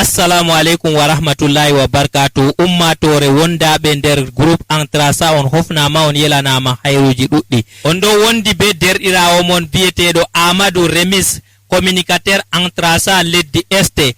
assalamu alaikum wa rahmatullahi wa barakatuh. Ummatore wondaɓe nder groupe Entrasa on hofnama on yelanama hayruji ɗuɗɗi. On ɗo wondi be derɗirawo mon biyeteɗo Amadou Remis, communicateur Entrasa leddi este.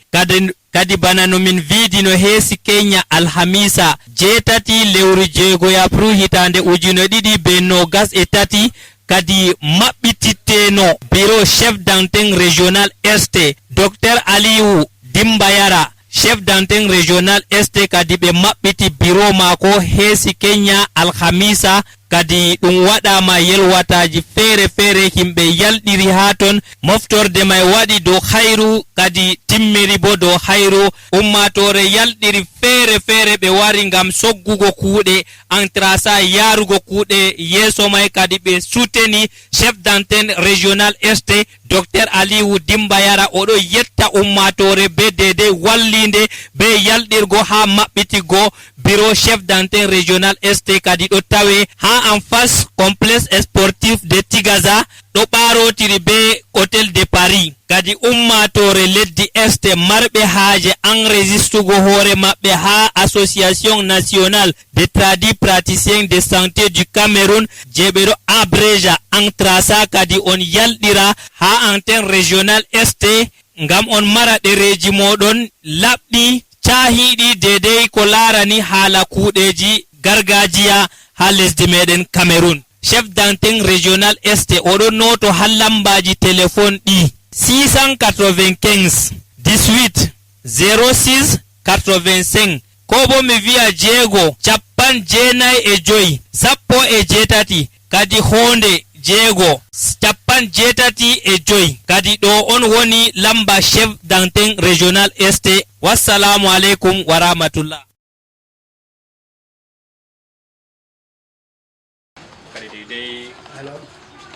Kadi bana no min vidino heesi Kenya alhamisa jeetati lewru jeegoyapru hitande ujune ɗiɗi be nogas e tati kadi maɓɓititteno bureau chef d'antenne régional este Dr Aliou Dimbayara chef d'antenne régional este kadi ɓe maɓɓiti bureau mako heesi Kenya alhamisa kadi ɗum waɗama yelwataji feere himɓe yalɗiri ha ton moftorde may waɗi dow hayru kadi timmiri bo dow hayru ummatore yalɗiri feere ɓe wari ngam soggugo kuuɗe Entrasa yarugo kuuɗe yeeso may kadi ɓe souteni chef d'antenne régional este Dr Aliou Dimbayara oɗo yetta ummatore be dede wallinde be yalɗirgo ha maɓɓitigo bureau chef d'antenne régional este kadi ɗo tawe ha en face complexe sportif de Tigaza ɗo ɓarotiri be hôtel de Paris kadi ummatore leddi este marɓe haaje enregistrugo hoore maɓɓe ha association nationale des tradis praticiens de santé du Cameroun je ɓe ɗo abréja Entrasa kadi on yalɗira ha antenne régional este ngam on mara ɗereji moɗon laɓɗi cahiɗi dedei ko larani haala kuuɗeji gargajiya ha lesdi meɗen Cameroun. Chef d'antenne régional este oɗo noto ha lambaji téléphone ɗi 695 18 06 85 ko bo mi wiya jeego capan jeenay e joyi sappo e jeetati kadi honde jeego capan jeetati e joyi kadi ɗo on woni lamba chef d'antenne régional este. Wassalamu alaikum wa rahmatullah.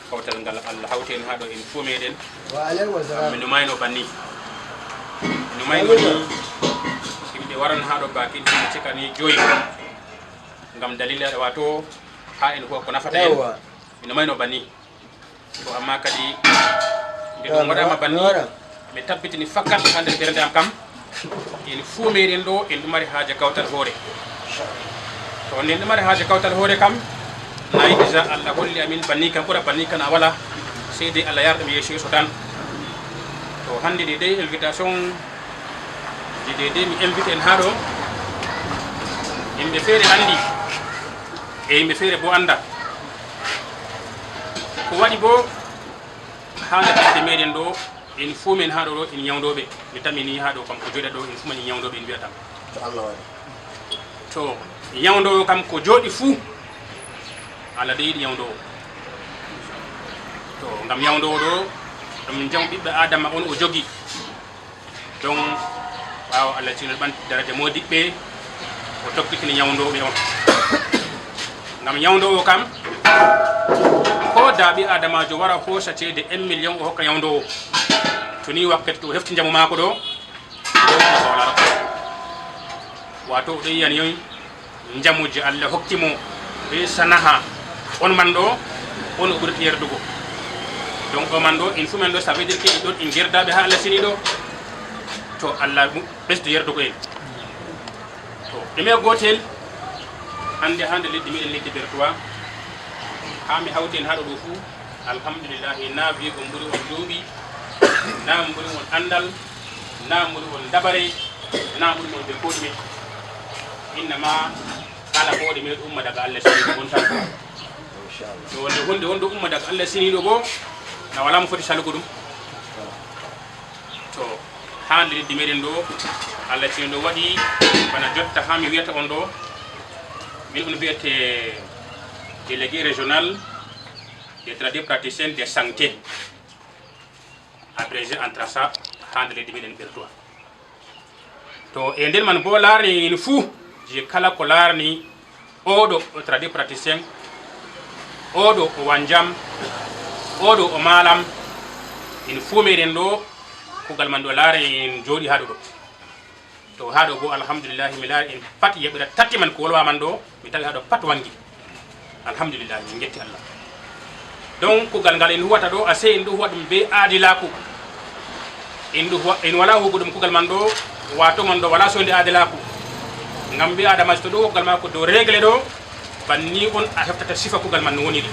Kawtal ngal Allah hawten haɗo en fuu meɗen min mayno banni no mayno ni yimɓe waran haɗo bakin ɗum cikani joyi ngam dalila wato ha en ko nafata en min mayno banni to amma kadi nde ɗum waɗama banni mi tabbitini fakkat ha nder ɓernde am kam en fuu meɗen ɗo en ɗum mari haaje kawtal hoore to nden ɗum mari haaje kawtal hoore kam nayi déjà Allah holli amin banni kam ɓura banni kan a wala seyde Allah yarɗum yeeso yeeso tan to hande de dey invitation de mi invite en haɗo yimɓe feere andi e yimɓe feere bo anda ko waɗi bo ha nder ɓesde meɗen ɗo en fuu men haɗo ɗo en ñawdoɓe mi tamini haɗo kam ko joɗa ɗo en fuu mani ñawdoɓe en wiyatam to ñawdowo kam ko jooɗi fuu Allah de yiɗi ñawdowo to ngam ñawdowo ɗo ɗum jam ɓiɓɓe adama on o jogi donc ɓawa Allah tinol ɓan daraja modiɓɓe o tokkitini ñawdoɓe on ngam ñawdowo kam ko daaɓi adamajo wara hoosa ceede 1 million o hokka ñawdowo to ni wakkati to o hefti jamu mako ɗo olara wato oɗo yiyani jamuji Allah hokkimo be sanaha on man ɗo on o ɓurti yerdugo donc o man ɗo in fu men ɗo ça veut dire que ɗon in gerdaɓe ha Allah sini ɗo to Allah ɓesdu yerdugo en to ɗume gotel hande leddi miɗen leddi bertois ha mi hawti en haɗo ɗo fuu alhamdulillahi na wiigo ɓuri on duuɓi na ɓuri on andal na ɓuri on dabare na ɓuri on ɓe koɗume innama kala ko waɗi meɗo umma daga Allah siniɗo on tan to wonde hunde wonde umma daga Allah siniɗo bo na wala mo foti salugo ɗum to ha nde leddi meɗen ɗo Allah siniɗo waɗi bana jotta ha mi wiyata on ɗo min on wiyete délégué régional des tradis praticiens de santé abrégé Entrasa ha nde leddi meɗen bertois to e nder man bo laarni en fuu je kala ko larni oɗo o tradi praticien oɗo o wanjam oɗo o malam in fuu meɗen ɗo kugal man ɗo laare en jooɗi haɗo ɗo to haɗo bo alhamdulillahi mi laari en pat yeɓira tati man ko wolwa man ɗo mi tawi haɗo pat wangi alhamdulillahi min getti Allah donc kugal ngal en huwata ɗo ase en ɗo huwa ɗum be aadilaku en wala hugo ɗum kugal man ɗo wato man do wala so ndi adalaku ngam bi adama to do gal mako do regle do banni on a heftata sifa ko gal man woni di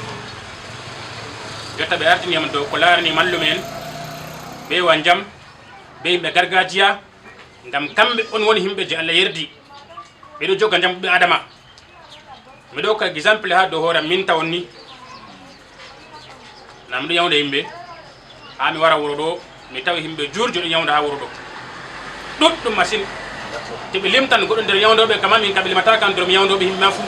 jotta be artini am do ko larni mallumen be wanjam be be gargajiya ngam kambe on woni himbe je Allah yerdi be do joga jam be adama mi do ka example ha do hora min tawni nam do yawde himbe ha mi wara wuro do mi tawi himbe jurjo do yawda ha wuro do dudum machine te be limtan goddo der yawdobe kama min kabili mata kan do mi yawdobe himbe mafu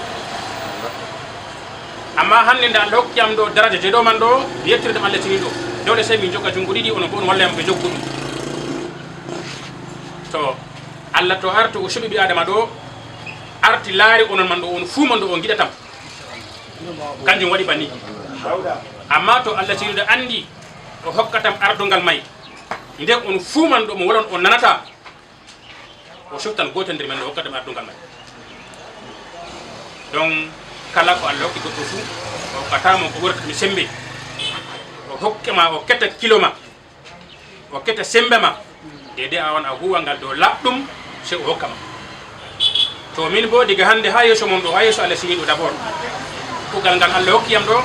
amma hande nda lokkiyam do daraja je do man do yettirde Allah tini do dole sey min jokka jungo didi on ko on walla am be jokkudu to Allah to arto o shubi bi adama do arti laari onon man do on fu man do on gidatam kanjum wadi bani amma to Allah tini do andi o hokkatam ardungal may inde on fu man do mo wolon on nanata o shuftan goto nder men do hokkatam ardungal may donc kala ko Allah hokki goddo fu o katamo ko worta mi sembe o hokkema o ketta kiloma o ketta sembe ma dede awan a huwa ngal do laddum se o hokkama to min bo diga hande ha yeso mon do ha yeso Allah sigi do d'abord ko gal ngal Allah hokkiyam do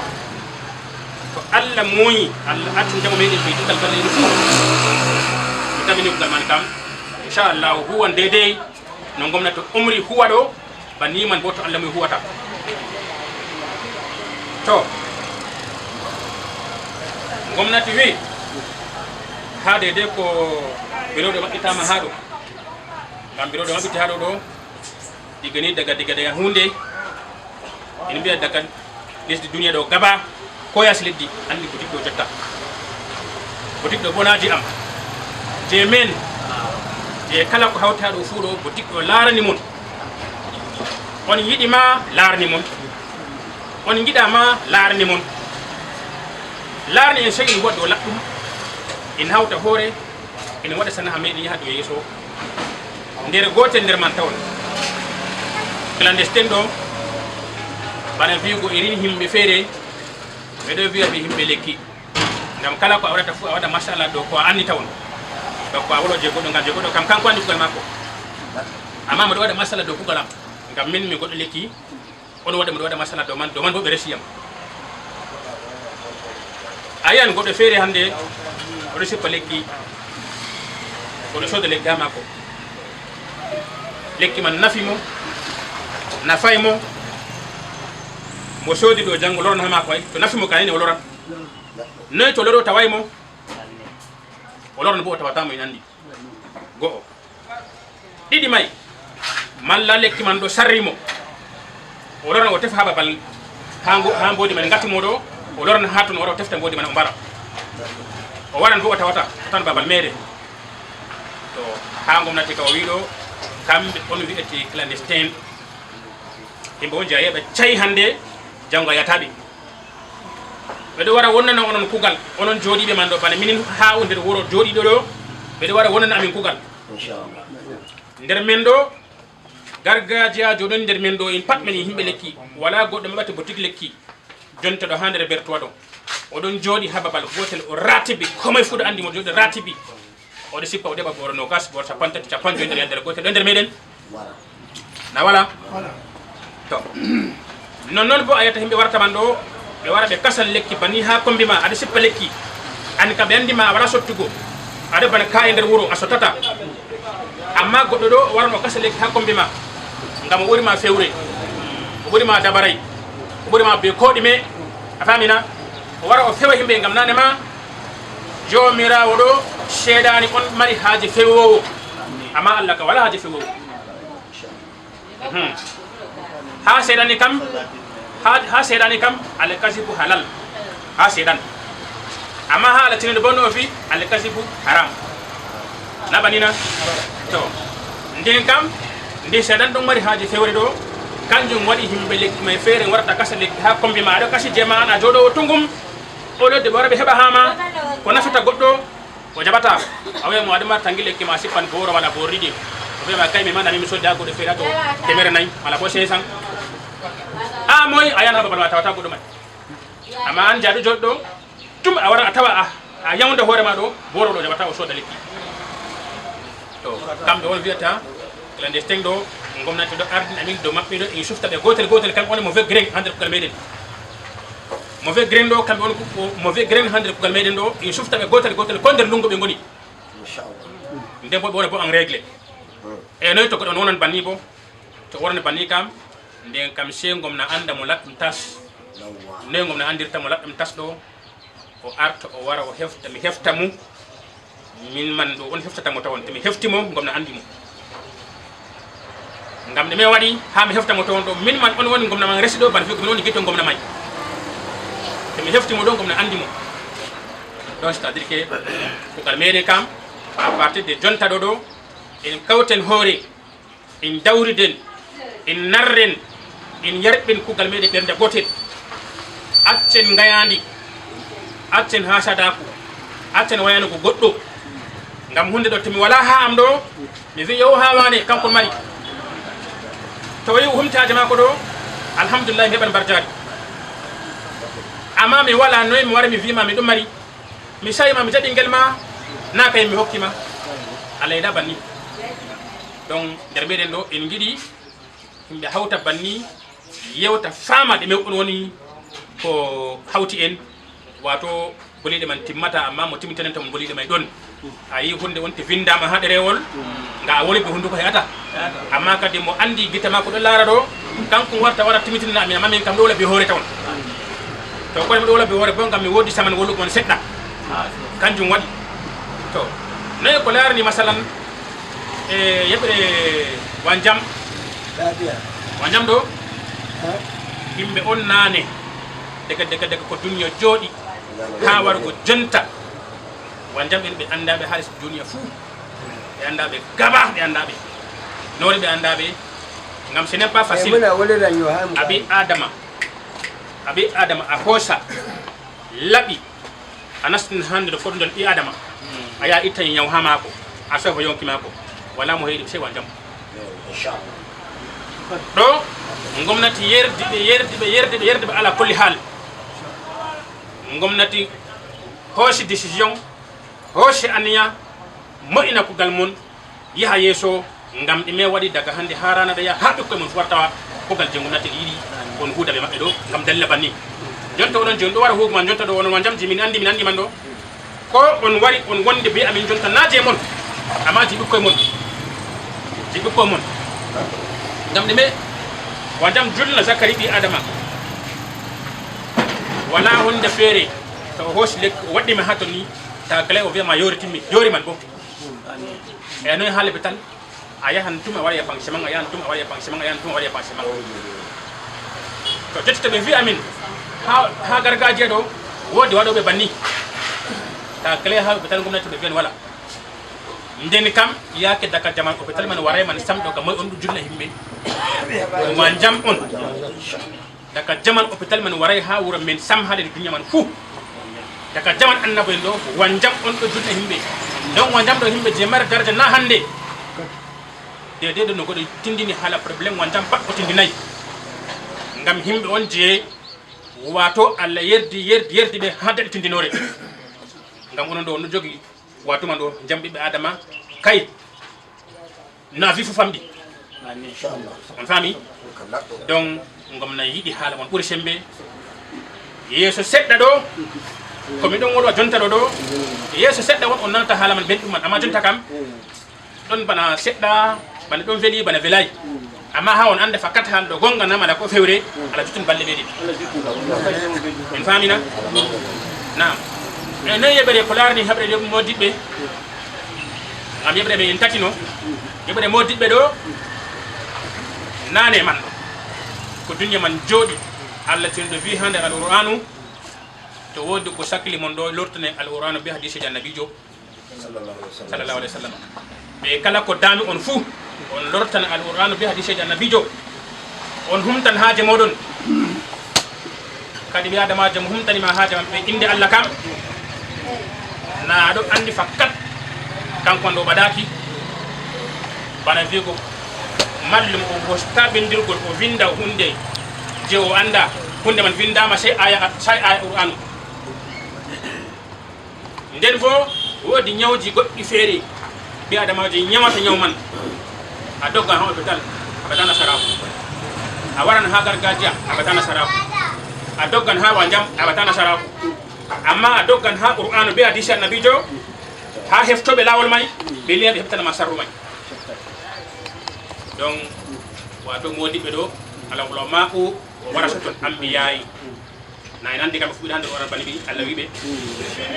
to Allah moyi Allah atu jamu meden be dal balle fu mi tamini ko gal man kam inshallah huwa dede no gomnato umri huwa do bani man bo to Allah moy huwata to gomnati wi ha dede ko birode mabbitama ha do ngam birode mabbiti ha do digani daga hunde en biya daga lesdi duniya do gaba ko yas leddi andi boutique do jotta boutique do bonaji am je men je kala ko hawta do fu do boutique do larani mon on yidi ma larani mon on gida ma larani mon larni en sey woddo laddum in hawta hore in wada sana hamedi ya do yeso nder gotel nder man tawon clandestin do bana vigo irin himbe fere be do wi'a be himbe lekki ngam kala ko awrata fu awada mashallah do ko anni tawon do ko awlo je goddo ngal je goddo kam kanko andi ko mako amma mo do wada mashallah do kugalam ngam min mi goddo lekki on wada mo do wada mashallah do man bo be resiyam ayan goddo fere hande o resi ko lekki ko do sodo lekki mako lekki man nafimo nafaymo mo sodi do jango loron ha mako ay to nafimo kanene o loran ne to loro tawaymo o loron bo tawata mo inandi go didi may malla lekki man do sarrimo o loran o tefa babal ha mbodi man ngati modo o loran hatun o tefta mbodi man o bara o waran bo tawata tan babal mere to ha gomnati ka o wido kambe on wi'ete clandestin himbe on jaye be cey hande jango yatabe be do wara wonnana onon kugal onon jodibe man do bana minin ha nder woro jodi do be do wara wonnana amin kugal inshallah nder men do gargajiya jodon nder men do in pat men himbe lekki wala goddo mabata boutique lekki jonta do hande berto do odon jodi hababal gotel o ratibi komay fudo andi mo jodi ratibi o de sippa o deba boro no gas bor sapantati capanjo nder gotel nder meden na wala to non bo ayata himbe warta man do be wara be kasal lekki bani ha kombi ma ade sippa lekki an ka be andi ma wala sottugo ade bana ka nder wuro asotata amma goddo do warno kasal lekki ha kombi ma ngam wori ma fewre wori ma dabaray wori ma be kodime afamina o wara o fewa himbe ngam nane ma jomira wodo shedani on mari haji fewowo amma Allah ka wala haji fewowo ha sedani kam al kasibu halal ha sedan amma ha ala tinu bonno fi al kasibu haram nabanina to ndin kam ndi sedan don mari haji fewre do kanjum wadi himbe lekki may fere warta kasale ha kombi ma do kasi jema ana jodo tungum o do de barabe heba hama ko nafata goddo o jabata awe mo adama tangile lekki ma sipan boro wala boridi o be ma kay mi manani mi sodda goddo fere to temere nay wala ko sesan moy ayana babal ma tawata goddo may amma an jadu joddo tum a wara tawa a yawnde hore ma do boro do jabata o soda lekki to kamɓe on wiyata clandestin ɗo gomnati ɗo ardin amin dow maɓɓe ɗo en sufta ɓe gotel gotel kamɓe on mauvais grain ha nder kugal meɗen mauvais grain ɗo kamɓe on mauvais grain ha nder kugal meɗen ɗo en sufta ɓe gotel gotel ko nder lungo ɓe goni nden bo ɓe wona bo en réglé e noyi to goɗɗo on wonan banni bo to worne banni kam nden kam se gomna anda mo laɗɗum tas noyi gomna andirta mo laɗɗum tas ɗo o arta o wara o hefta mi hefta mo min man ɗo on heftatamo tawon tomi heftimo gomna andi mo ngam ɗume waɗi ha mi heftamo tawon ɗo min man on woni gomna man resi ɗo bana fi komin woni guitto gomna may tomi heftimo ɗo gomna andi mo donc c'est à dire que kugal meɗen kam à partir de jonta ɗo ɗo en kawten hoore en dawriden en narren en yarɓen kugal meɗen ɓernde gotel accen gayandi accen ha sadaku accen wayanugo goɗɗo ngam hunde ɗo tomi wala ha am ɗo mi wi yow ha wane kanko mari to wayi humtaje mako ɗo alhamdulillah mi heɓan barjari amma mi wala noyi mi wara mi wima mi ɗum mari mi sayima mi jaɗi ngel ma na kay mi hokkima alayda banni donc nder meɗen ɗo en giɗi yimɓe hawta banni yewta fama ɗe on woni ko hawti en wato boliɗe man timmata amma mo timmitanenta mo boliɗe may ɗon a yi hunde wonte windama ha ɗerewol nga a woni ɓe hunduko heƴata amma kadi mo andi guite makko ɗo laara ɗo kanko warta wara timmitinna amin amma min kam ɗo wolabi hoore tawon to kono miɗo wolabi hoore bo ngam mi wodi saman wollugo on seɗɗa kanjum waɗi to nayi ko laarani masalan e yeɓre wanjam ɗo yimɓe on naane daga ko duniya jooɗi ha warugo jonta wanjam en ɓe andaɓe haalis duniya fuu ɓe andaɓe gaba ɓe andaɓe noori ɓe andaɓe ngam ce n'est pas facile abi adama a hoosa laɓi a nastin hande ɗo foɗodon ɓi adama a ya itta ñaw ha maako a sofo yonki maako wala mo heeɗi sey wanjam ɗo gomnati yerdiɓe ala kulli haal gomnati hoosi décision hoosi aniya moƴƴina kugal mon yaha yeeso ngam ɗime waɗi daga hande ha rana ɗa yaha ha ɓikkoye mon wartawa kugal je gomnati yiɗi on huudaɓe maɓɓe ɗo ngam dalla banni jonta oɗon joni ɗo wara huuguman jonta ɗo onon wanjamji min andi man ɗo ko on wari on wonde be amin jonta naaje mon amma ji ɓikkoye mon ngam ɗume wanjam julna zakari ɓi adama wala hunde feere to o hoosi lekki o waɗɗima ha ton ni tawa kala o wiyama yoritimmi yori man bo e noon haaleɓe tan a yahan tum a waɗa épanchement a yahan tum a waɗa épanchement a yahan tum a waɗa épanchement to jotti to ɓe wi amin ha gargajiya ɗo woodi waɗoɓe banni tawa kala ha ɓe tan gomnati ɓe wiyan wala ndeni kam yaake daka jaman hôpital man waray man samɗo ka moy on ɗo julna himɓe wanjam on daka jaman hôpital man waray ha wuro men sam haɗe duniya man fuu daka jaman annabo en ɗo wanjam on ɗo julna himɓe donc wanjam ɗo himɓe je mari daraja na hande dede ɗo no goɗo tindini haala probléme wanjam pat o tindinayi ngam himɓe on je wato allah yerdi ɓe ha daɗi tindinore ngam onon ɗo on ɗo jogui watuman ɗo jamɓiɓe adama kay na wi fu famɗi on faami donc gomna yiɗi haala mon ɓuuri sembe yeeso seɗɗa ɗo komi ɗon woɗo jonta ɗo ɗo yeeso seɗɗa won on nanata haala man belɗum man amma jonta kam ɗon bana seɗɗa bana ɗon weeli bana welayi amma ha on ande fakkat haala ɗo gonga nam ala ko fewre ala juttun balle ɓe ɗiɗi en famina nam e noyi yeɓere ko laarani heɓre modiɓɓe gam yeɓre ɓe en tatino yeɓre modiɓɓe ɗo nane man ɗo ko duniya man jooɗi allah tino ɗo wi ha nder alqur'anu to woodi ko sakli mon ɗo lortane alqur'anu be hadiseji annabijo sallallahu alayhi wa sallam ɓe kala ko daami on fuu on lortan alqur'anu be hadiseji annabijo on humtan haaje moɗon kadi ɓi adamajo mo humtanima haaje man ɓe inde allah kam na aɗo andi fakkat kankon ɗo ɓaɗaki bana wigo mallum o hosta bindirgol o winda hunde je o anda hunde man windama sey aya qur'anu nden fo woodi ñawji goɗɗi feere bi adamaji nyamata nyawman a dogga ha hospital abatana sarafu a waran ha gargajiya abatana sarafu a doggan ha wanjam abatana sarafu amma a doggan ha qur'anu be hadisi annabijo ha heftobe lawol may be liya be heftana masarru may donc wato modibe do ala ulama ko warasatul anbiya'i na nan diga fu hande wara bani bi Allah wibe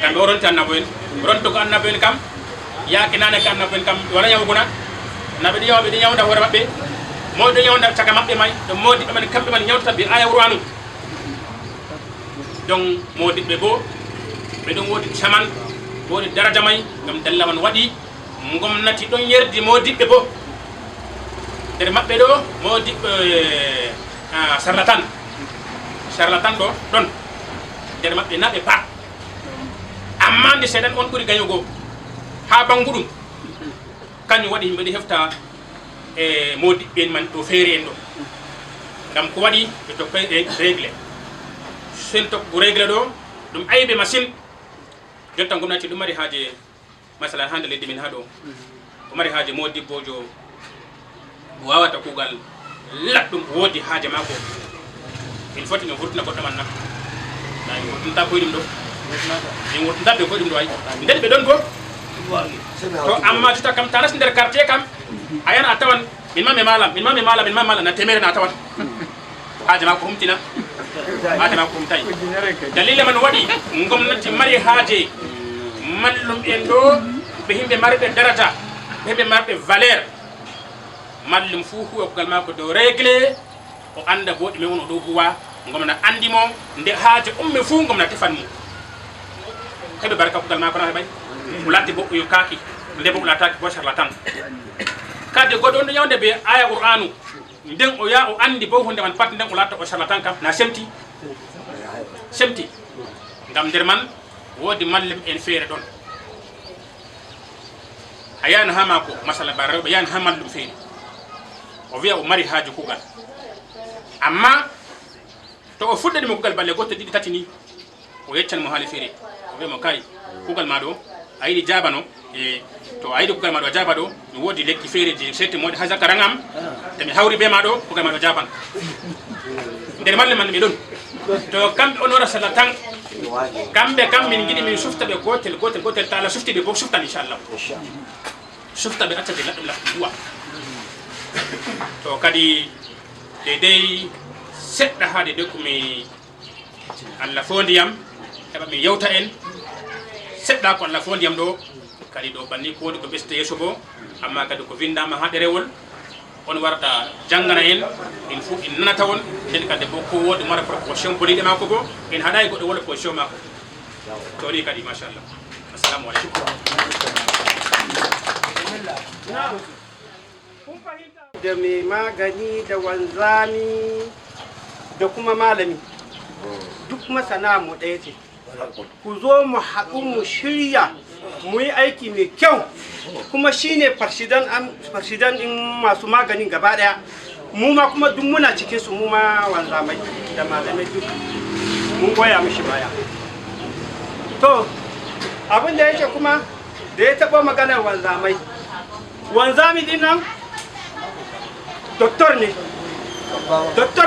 kam do ron tan naboen ron to ko annaboen kam ya kinana kan annaboen kam wala nyaw guna nabe di yaw be di nyaw da wara mabbe mo do nyaw da taka mabbe may do modi be man kambe man nyawta bi aya qur'anu donc modibe bo be don wodi chaman wodi daraja may ngam dalla man wadi ngomnati don yerdi modibe bo der mabbe do modibe charlatan do don der mabbe nabe pa amma ndi sedan on buri gayogo ha bangudum kanyu wadi himbe di hefta modi ben man to fere en do ngam ko wadi be to regle sen to bu regle do dum aybe machine jotta gomnati dum mari haje masala hande leddi min hado o mari haje modi bojo wawata kugal laddum wodi haje mako il faut que vurtuna ko tamanna na vurtunta ko dum do ni vurtunta be ko dum do ay ndel be don go to amma tuta kam tanas nder quartier kam ayana atawan min ma me malam na temere na atawan haje mako humtina haje mako humtay dalile man wadi ngomnati mari haje mallum en do be himbe marbe daraja be marbe valeur mallum fu ko gal mako do régler o anda bodi me wono do huwa ngomna andi mo nde haaje umme fu ngomna tefan mo hebe baraka ko gal mako na bay ulati bo yo kaki nde bo ulata ko charlatan kade godo ndo nyawde be aya qur'anu nden o ya o andi bo hunde man pat nden ulata o charlatan kam na semti ngam der man wodi mallum en fere don ayana ha mako masala barre yan ha mallum fere o wiya o mari haaju kugal amma to o fuddani mo kugal balle goto didi tati ni o yeccan mo haali fere o wiya mo kay kugal ma do ayidi jabano to ayidi kugal ma do jaba do mi wodi lekki fere je sette modi haja karangam te mi hawri be ma do kugal ma do jaban nder malle man mi don to kambe onora salatan kambe min gidi min sufta be gotel taala sufti be bo sufta inshallah sufta be acca de la duwa to kadi dedei sedda haade de ko mi Allah fondiyam heba mi yewta en sedda ko Allah fondiyam do kadi do banni ko ko beste yeso bo amma kadi ko vindama ha derewol on warta jangana en il faut in nana tawon den kadi bo ko wodi mara proportion bolide mako go en haday goddo wala position mako to ni kadi mashallah assalamu alaikum da mai magani da wanzami da kuma malami duk masana mu ɗaya ce ku zo mu haɗu mu shirya mu yi aiki mai kyau kuma shine farshidan in masu maganin gaba ɗaya mu ma kuma duk muna cikin su mu ma wanzamai da malamai duk mun goya mishi baya to abin da yake kuma da ya taɓa maganar wanzami din nan doktor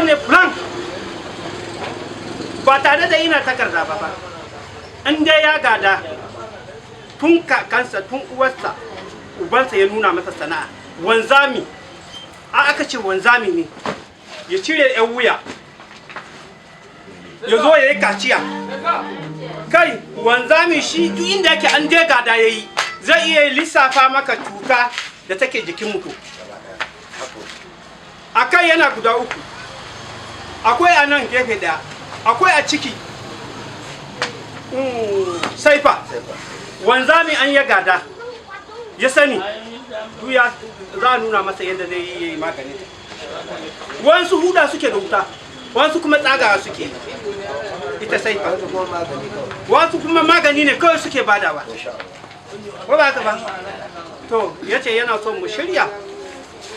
ne blanc ba tare da ina takarda ba an dai ya gada tun kakansa tun uwarsa ubansa ya nuna masa sana'a wanzami aka ce wanzami ne ya cire yan wuya ya zo ya yi kaciya kai wanzami shi duk inda yake an dai gada yayi zai iya lissafa maka cuta da take jikin mutum akai yana guda uku akwai a nan gefe daya akwai a ciki saifa wanzami an ya gada ya sani duya za a nuna masa yadda zai yi magani wasu huda suke da wuta wasu kuma tsagawa suke ita saifa wasu kuma magani ne kawai suke badawa ba ba ka ba to yace yana son mu shirya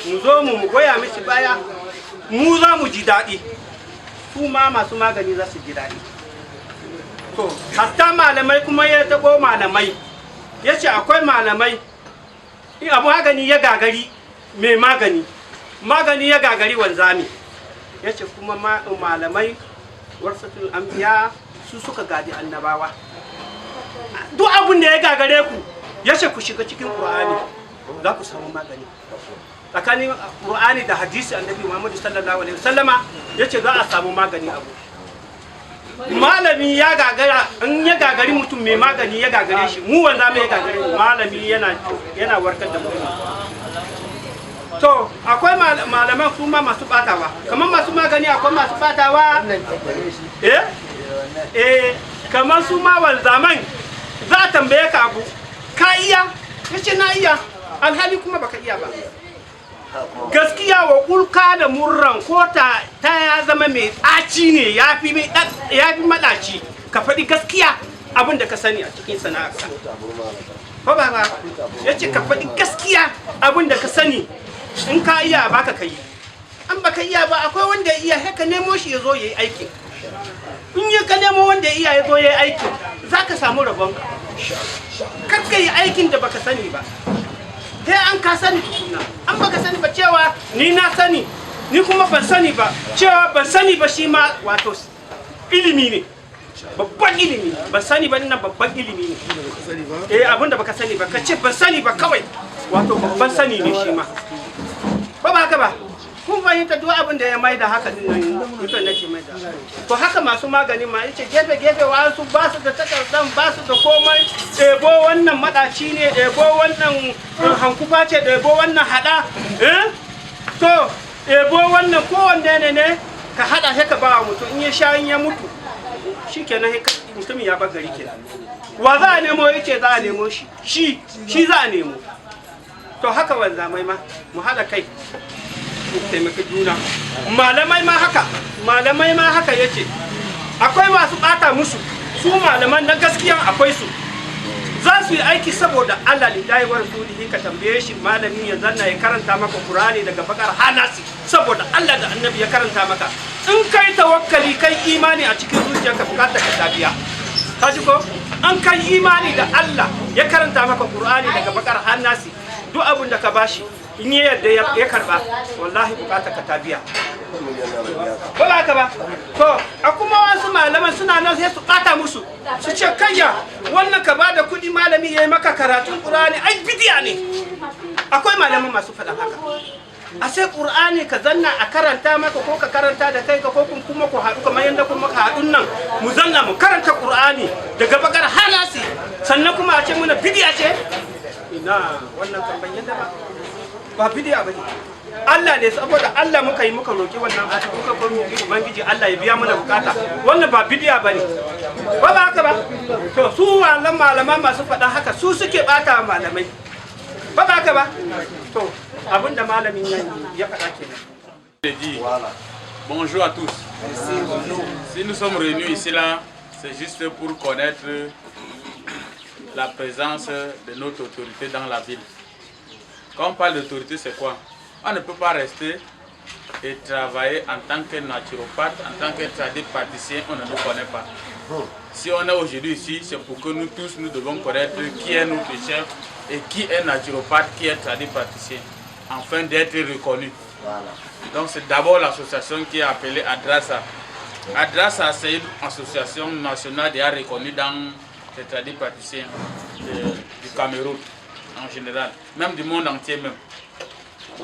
mu zo mu goya mishi baya mu za mu ji daɗi su ma masu magani za su ji daɗi to hatta malamai kuma ya taɓo malamai ya ce akwai malamai abu magani ya gagari mai magani ya gagari wanzami. Ya ce kuma malamai warsatul anbiya su suka gadi annabawa. Duk abin da ya gagare ku ya ce ku shiga cikin Qur'ani za ku samu magani. Tsakanin Qur'ani da hadisi annabi Muhammadu sallallahu alaihi wasallama ya ce za a samu magani abu. Malami ya gagara, in ya gagari mutum mai magani ya gagare shi, mu wanda mai gagare malami yana warkar da mutum. To akwai malaman su ma masu batawa, kamar masu magani akwai masu batawa. Kamar su ma wanzaman za a tambaye ka abu, ka iya? Yace na iya, alhali kuma baka iya ba. Gaskiya wa kulka da murran ko ta ya zama mai ɗaci ne ya fi maɗaci, ka faɗi gaskiya abin da ka sani a cikin sana'arka. Ko ba ya ce ka faɗi gaskiya abin da ka sani, in ka iya ba ka yi, an baka iya ba akwai wanda ya iya haka nemo shi ya zo ya yi aikin. In yi ka nemo wanda ya iya ya zo ya yi aikin za ka samu rabon. Kar ka yi aikin da baka sani ba. Sai an ka sani tukuna, an baka sani ba cewa ni na sani, ni kuma ban sani ba, cewa ban sani ba shi ma wato ilimi ne, babban ilimi. Ban sani ba nan babban ilimi ne. Abin da baka sani ba, ka ce ban sani ba kawai, wato babban sani ne shi ma. Ba ba haka ba? Kun fahimta duk abin da ya mai da haka din nan, ita nake mai da. To haka masu magani ma yace gefe wasu ba su da takardan, ba su da komai, ɗebo wannan madaci ne, ɗebo wannan hankufa ce, ɗebo wannan hada, to ɗebo wannan kowanne ne ka hada sai ka ba mutum, in ya sha in ya mutu shikenan mutum ya bar gari kenan. Wa za a nemo yace za a nemo shi za a nemo. To haka wanzamai ma mu hada kai taimaki juna. Malamai ma haka yace akwai masu bata musu, su malaman na gaskiya akwai su, za su yi aiki saboda Allah lillahi wa rasulihi. Ka tambaye shi malami ya zanna ya karanta maka Qur'ani daga bakar hanasi saboda Allah da annabi ya karanta maka, in kai tawakkali kai imani a cikin zuciyarka bukatar ka tabiya. Ka ji ko an kai imani da Allah ya karanta maka Qur'ani daga bakar hanasi, duk abin da ka bashi in yi yadda ya karba wallahi bukata ka tabiya. Ba ba ka ba? To a kuma wasu malaman suna nan sai su bata musu, su ce kayya wannan ka bada kuɗi malami yayi maka karatun Qur'ani ai bidiya ne. Akwai malaman masu faɗan haka. A sai Qur'ani ka zanna a karanta maka ko ka karanta da kai ka ko kuma ku haɗu kamar yadda kuma ka haɗun nan mu zanna mu karanta Qur'ani daga bakar halasi sannan kuma a ce muna bidiya ce. Ina wannan kan bayyana ba bidiya bane. Allah ne saboda Allah muka yi muka roki wannan a cikin kafin ubangiji Allah ya biya mana bukata. Wannan ba bidiya bane. Ba ba haka ba? To su wannan malaman masu faɗa haka su suke bata malamai. Ba ba haka ba? To abinda malamin ya faɗa kenan. Bonjour à tous. Si nous sommes réunis ici là, c'est juste pour connaître la présence de notre autorité dans la ville. Quand on parle d'autorité, c'est quoi? On ne peut pas rester et travailler en tant que naturopathe, en tant que tradipraticien, on ne nous connaît pas. Si on est aujourd'hui ici, c'est pour que nous tous, nous devons connaître qui est notre chef et qui est naturopathe, qui est tradipraticien, afin d'être reconnu. Donc c'est d'abord l'association qui est appelée ADRASA. ADRASA, c'est une association nationale déjà reconnue dans les tradipraticiens du Cameroun en général, même du monde entier même.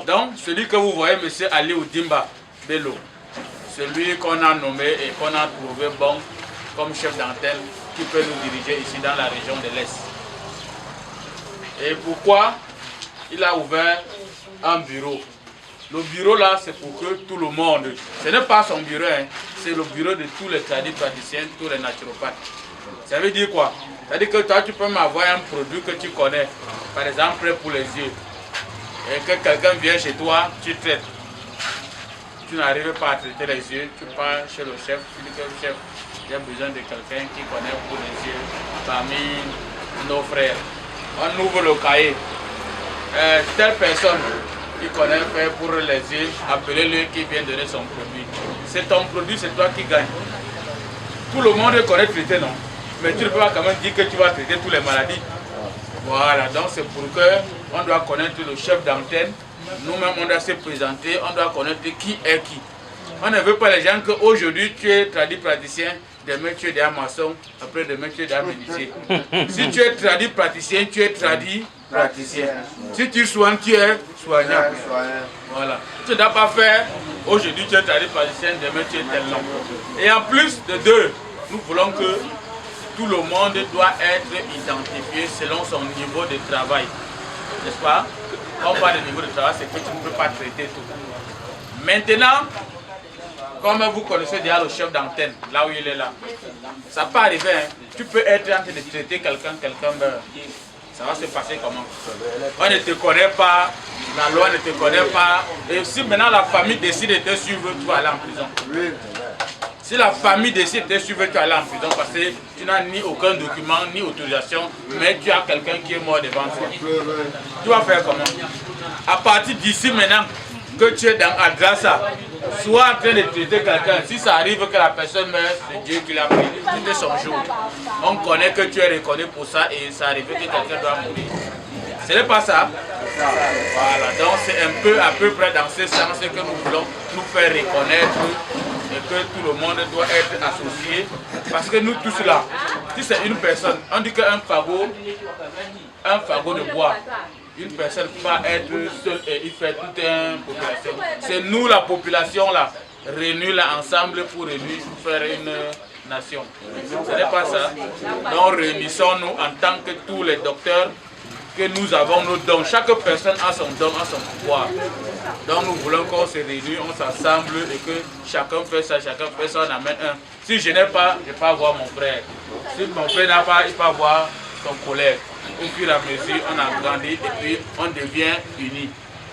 Donc celui que vous voyez, M. Ali Oudimba Bello, celui qu'on a nommé et qu'on a trouvé bon comme chef d'antenne qui peut nous diriger ici dans la région de l'Est. Et pourquoi il a ouvert un bureau? Le bureau là, c'est pour que tout le monde, ce n'est pas son bureau, hein, c'est le bureau de tous les tradipraticiens, tous les naturopathes. Ça veut dire quoi? Ça veut dire que toi, tu peux m'avoir un produit que tu connais, par exemple pour les yeux, et que quelqu'un vient chez toi, tu traites. Tu n'arrives pas à traiter les yeux, tu pars chez le chef, tu dis que le chef, j'ai besoin de quelqu'un qui connaît pour les yeux, parmi nos frères. On ouvre le cahier. Telle personne qui connaît faire pour les yeux, appelez-le qui vient donner son produit. C'est ton produit, c'est toi qui gagne. Tout le monde connaît traiter, non? Mais tu ne peux pas quand même dire que tu vas traiter toutes les maladies. Voilà, donc c'est pour que on doit connaître le chef d'antenne, nous-mêmes on doit se présenter, on doit connaître qui est qui. On ne veut pas les gens qu'aujourd'hui tu es tradit praticien, demain tu es déjà maçon, après demain tu es déjà médecin. Si tu es tradit praticien, tu es tradit praticien. Si tu soignes, tu es soignant. Voilà. Tu ne dois pas faire aujourd'hui tu es tradit praticien, demain tu es tel nom. Et en plus de deux, nous voulons que tout le monde doit être identifié selon son niveau de travail. N'est-ce pas? Quand on parle de niveau de travail, c'est que tu ne peux pas traiter tout. Maintenant, comme vous connaissez déjà le chef d'antenne, là où il est là, ça peut arriver, hein. Tu peux être en train de traiter quelqu'un meurt. Ça va se passer comment? On ne te connaît pas, la loi ne te connaît pas. Et si maintenant la famille décide de te suivre, tu vas aller en prison. Si la famille décide de te suivre, tu vas aller en prison parce que tu n'as ni aucun document, ni autorisation, mais tu as quelqu'un qui est mort devant toi. Tu vas faire comment? À partir d'ici maintenant, que tu es dans Adrasa, soit en train de traiter quelqu'un, si ça arrive que la personne meurt, c'est Dieu qui l'a pris, c'était son jour. On connaît que tu es reconnu pour ça et ça arrive que quelqu'un doit mourir. Ce n'est pas ça. Voilà, donc c'est un peu à peu près dans ce sens que nous voulons nous faire reconnaître et que tout le monde doit être associé. Parce que nous tous là, si c'est une personne, on dit qu'un fagot de bois. Une personne ne peut pas être seule et il fait toute une population. C'est nous, la population, là, réunis là ensemble pour faire une nation. Ce n'est pas ça. Donc réunissons-nous en tant que tous les docteurs, que nous avons nos dons. Chaque personne a son don, a son pouvoir. Donc nous voulons qu'on se réunisse, on s'assemble et que chacun fait ça, on amène un. Si je n'ai pas, je ne vais pas voir mon frère. Si mon frère n'a pas, il va voir son collègue. Au fur et à mesure, on a grandi et puis on devient unis.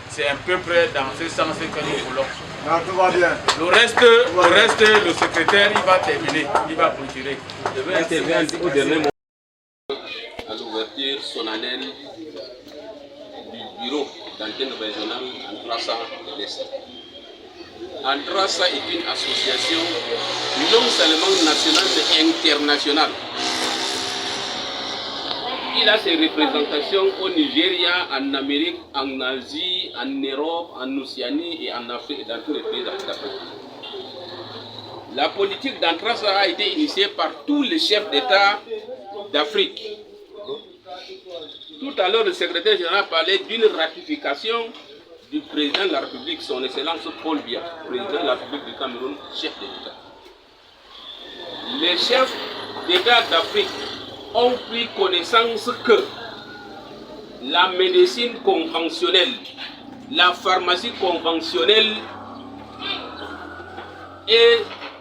C'est un peu près dans ce sens que nous voulons. Non, tout va bien. Le reste, le secrétaire, il va terminer, il va clôturer. Je vais intervenir au dernier moment à l'ouverture solennelle du bureau d'antenne régionale Antrassa de l'Est. Antrassa est une association non seulement nationale mais internationale. Il a ses représentations au Nigeria, en Amérique, en Asie, en Europe, en Océanie et en Afrique et dans tous les pays d'Afrique. La politique d'Antrassa a été initiée par tous les chefs d'État d'Afrique. Tout à l'heure, le secrétaire général parlait d'une ratification du président de la République, son Excellence Paul Biya, président de la République du Cameroun, chef d'État. Les chefs d'État d'Afrique ont pris connaissance que la médecine conventionnelle, la pharmacie conventionnelle est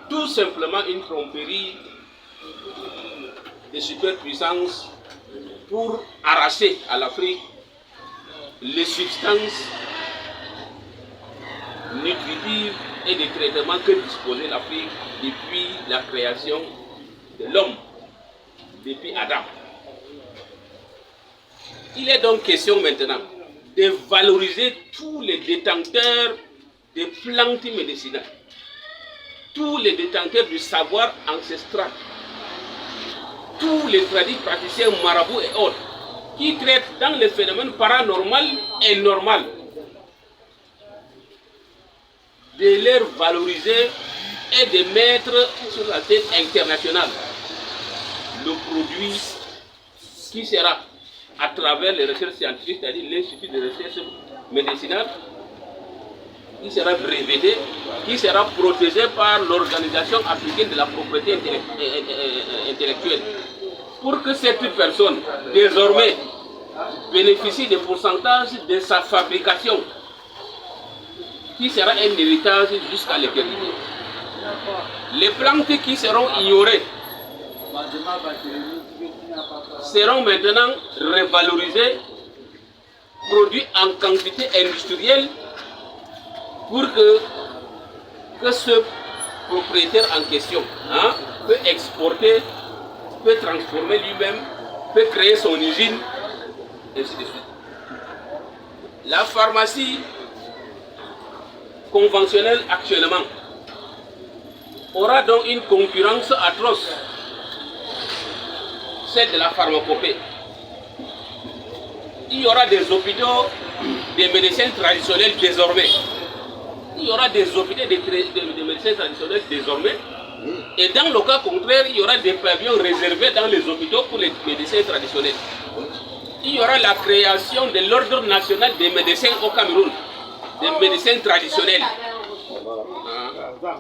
tout simplement une tromperie de superpuissance pour arracher à l'Afrique les substances nutritives et des traitements que disposait l'Afrique depuis la création de l'homme, depuis Adam. Il est donc question maintenant de valoriser tous les détenteurs de plantes médicinales, tous les détenteurs du savoir ancestral, tous les praticiens marabouts et autres qui traitent dans les phénomènes paranormal et normal, de les valoriser et de mettre sur la scène internationale le produit qui sera, à travers les recherches scientifiques, c'est-à-dire l'Institut de recherche médicinale, qui sera breveté, qui sera protégé par l'Organisation africaine de la propriété intellectuelle, pour que cette personne, désormais, bénéficie des pourcentages de sa fabrication, qui sera un héritage jusqu'à l'éternité. Les plantes qui seront ignorées seront maintenant revalorisées, produites en quantité industrielle, pour que ce propriétaire en question peut exporter, peut transformer lui-même, peut créer son usine, et ainsi de suite. La pharmacie conventionnelle actuellement aura donc une concurrence atroce, celle de la pharmacopée. Il y aura des hôpitaux des médecins traditionnels désormais. Il y aura des hôpitaux de médecins traditionnels désormais. Et dans le cas contraire, il y aura des pavillons réservés dans les hôpitaux pour les médecins traditionnels. Il y aura la création de l'ordre national des médecins au Cameroun, des médecins traditionnels,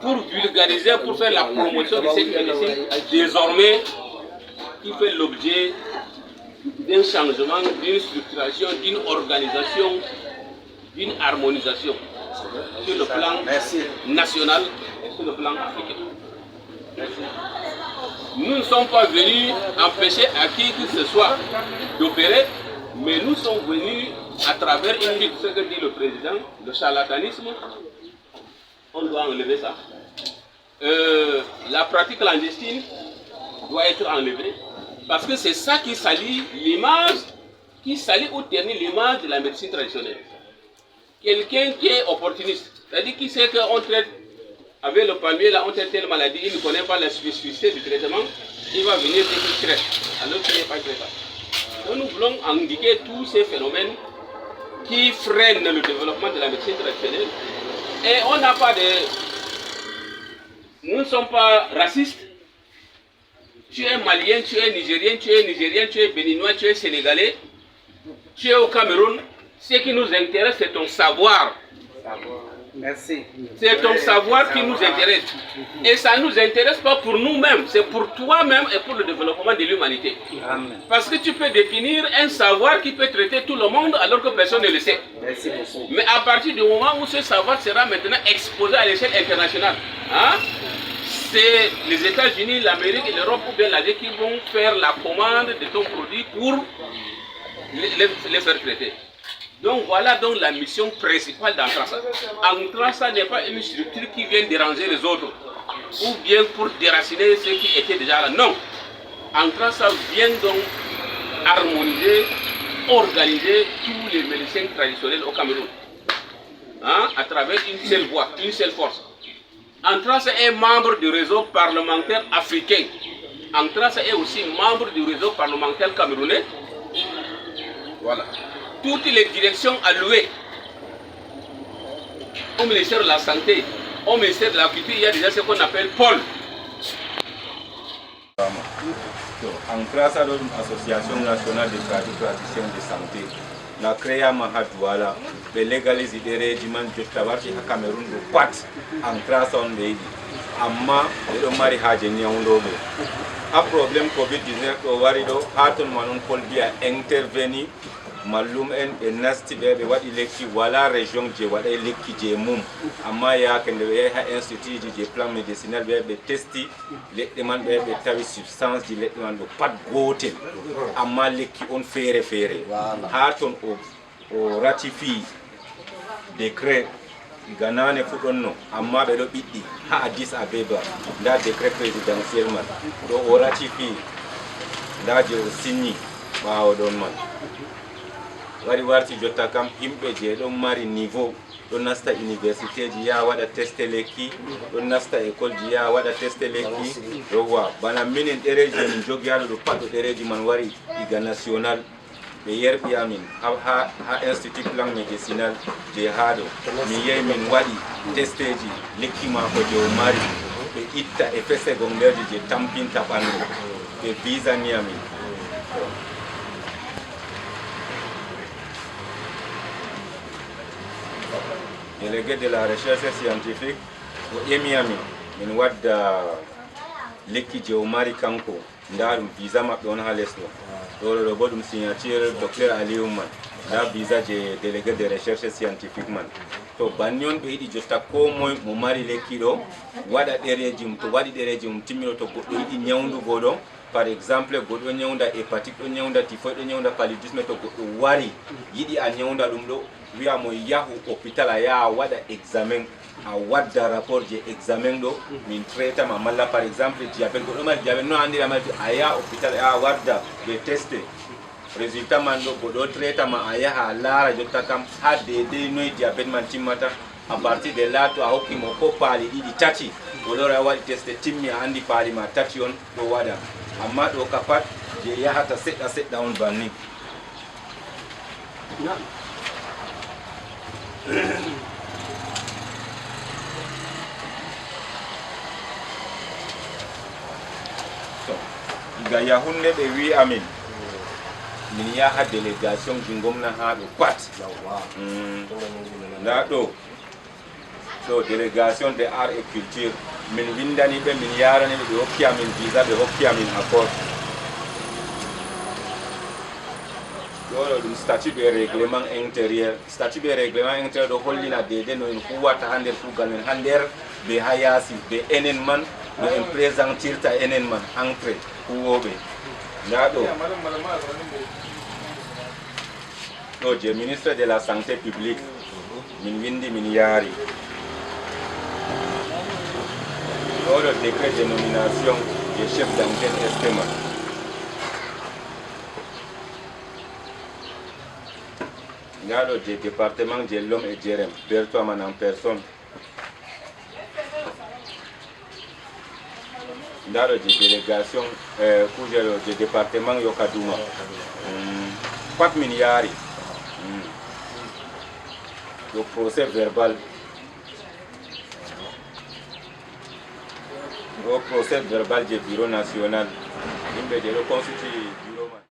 pour vulgariser, pour faire la promotion de cette médecine désormais qui fait l'objet d'un changement, d'une structuration, d'une organisation, d'une harmonisation sur le plan national et sur le plan africain. Nous ne sommes pas venus empêcher à qui que ce soit d'opérer, mais nous sommes venus à travers une lutte, ce que dit le président, le charlatanisme. On doit enlever ça. La pratique clandestine doit être enlevée parce que c'est ça qui salit l'image, qui salit ou ternit l'image de la médecine traditionnelle. Quelqu'un qui est opportuniste, c'est-à-dire qui sait qu'on traite avec le palmier, là, on traite telle maladie, il ne connaît pas la spécificité du traitement, il va venir dire qu'il traite, alors qu'il n'est pas traitable. Donc nous voulons indiquer tous ces phénomènes qui freinent le développement de la médecine traditionnelle. Et on n'a pas de... Nous ne sommes pas racistes. Tu es malien, tu es nigérien, tu es béninois, tu es sénégalais, tu es au Cameroun. Ce qui nous intéresse, c'est ton savoir. Merci. C'est ton savoir qui nous intéresse. Et ça ne nous intéresse pas pour nous-mêmes, c'est pour toi-même et pour le développement de l'humanité. Parce que tu peux définir un savoir qui peut traiter tout le monde alors que personne ne le sait. Merci beaucoup. Mais à partir du moment où ce savoir sera maintenant exposé à l'échelle internationale, hein, c'est les États-Unis, l'Amérique et l'Europe ou bien l'Asie qui vont faire la commande de ton produit pour les faire traiter. Donc voilà donc la mission principale d'Antrasa. Antrasa n'est pas une structure qui vient déranger les autres ou bien pour déraciner ceux qui étaient déjà là. Non. Antrasa vient donc harmoniser, organiser tous les médecins traditionnels au Cameroun, hein, à travers une seule voie, une seule force. Antrasa est membre du réseau parlementaire africain. Antrasa est aussi membre du réseau parlementaire camerounais. Voilà. Toutes les directions allouées au ministère de la Santé, au ministère de la Culture, il y a déjà ce qu'on appelle pôle. Antrasa est une association nationale des praticiens de santé. La créa mahadwala, le légaliser des régimes de travail au Cameroun, le pat, Antrasa on veille. Amma, le mari hajeni on lobe. Un problème Covid-19 au Warido, Haton Manon Colbia intervenu. Malum en e nasti ɓe waɗi lekki wala région je waɗa lekki je mum amma yakende ɓe yahi ha institut ji je plan médicinal ɓe testi leɗɗe man ɓe tawi substance ji leɗɗe man ɗo pat gotel amma lekki on feere feere ha ton o ratifie décret ganane fuɗonno amma ɓe ɗo ɓiɗɗi ha Addis Abeba nda décret présidentiel man ɗo o ratifie nda je o signi ɓawo ɗon man wari warti jotta kam himɓe je ɗon mari niveau ɗon nasta université ji ya waɗa teste lekki ɗon nasta école ji ya waɗa teste lekki yowwa bana minen ɗereji min jogi haɗo ɗo pat ɗo ɗereji man wari iga national ɓe yerɓi amin ha institut plan médicinal je haɗo min yehi min waɗi teste ji lekki mako je o mari ɓe itta e secondaire je tampinta ɓandu ɓe visani amin. Délégué de la recherche scientifique au Emiami, min wadda lekki je o mari kanko nda ɗum visa maɓɓe on ha lesɗo ɗo bo ɗum signature docteur Aliou man nda visa je délégué de recherche scientifique man to banni on ɓe yiɗi jotta ko moye mo mari lekki ɗo waɗa ɗereji mum to waɗi ɗereji mum timmino to goɗɗo yiɗi ñawdugo ɗo par exemple goɗɗo ñawda hépatique ɗo ñawda typhoïde ɗo ñawda paludisme to goɗɗo wari yiɗi a ñawda ɗum ɗo wiya mo yahu hôpital a yaha waɗa examen a wadda rapport je examen ɗo min traitama malla par exemple diabète goɗɗo mari diabète no andira mari a yaha hôpital a yaha wadda ɓe teste résultat man ɗo goɗɗo traitama a yaha a laara jotta kam ha dedei noyi diabète man timmata à partir de là to a hokkimo ko paali ɗiɗi tati o lori a waɗi teste timmi a andi paali ma tati on ɗo waɗa amma ɗo ka pat je yahata seɗɗa seɗɗa on banni نعم ga Yaoundé ɓe wi amin min yaha délégation ji gomna ha ɗo pat nda ɗo délégation de art et culture min windani ɓe min yarani ɓe hokki amin visa ɓe hokki amin accord ɗo ɗum statut de règlement intérieur ɗo hollina dede no en huwata ha nder kuugal men ha nder ɓe ha yaasi ɓe enen man no en présentirta enen man entré huwoɓe nda ɗo je ministre de la santé publique min windi min yaari ɗo décret de nomination des chefs d'antenne estema nda ɗo je département je l'homme et Djerem Bertoaman en personne nda ɗo je délégation kujelo je département Yokaduma pat min yaari le procès verbal du bureau national, il me dit le constitue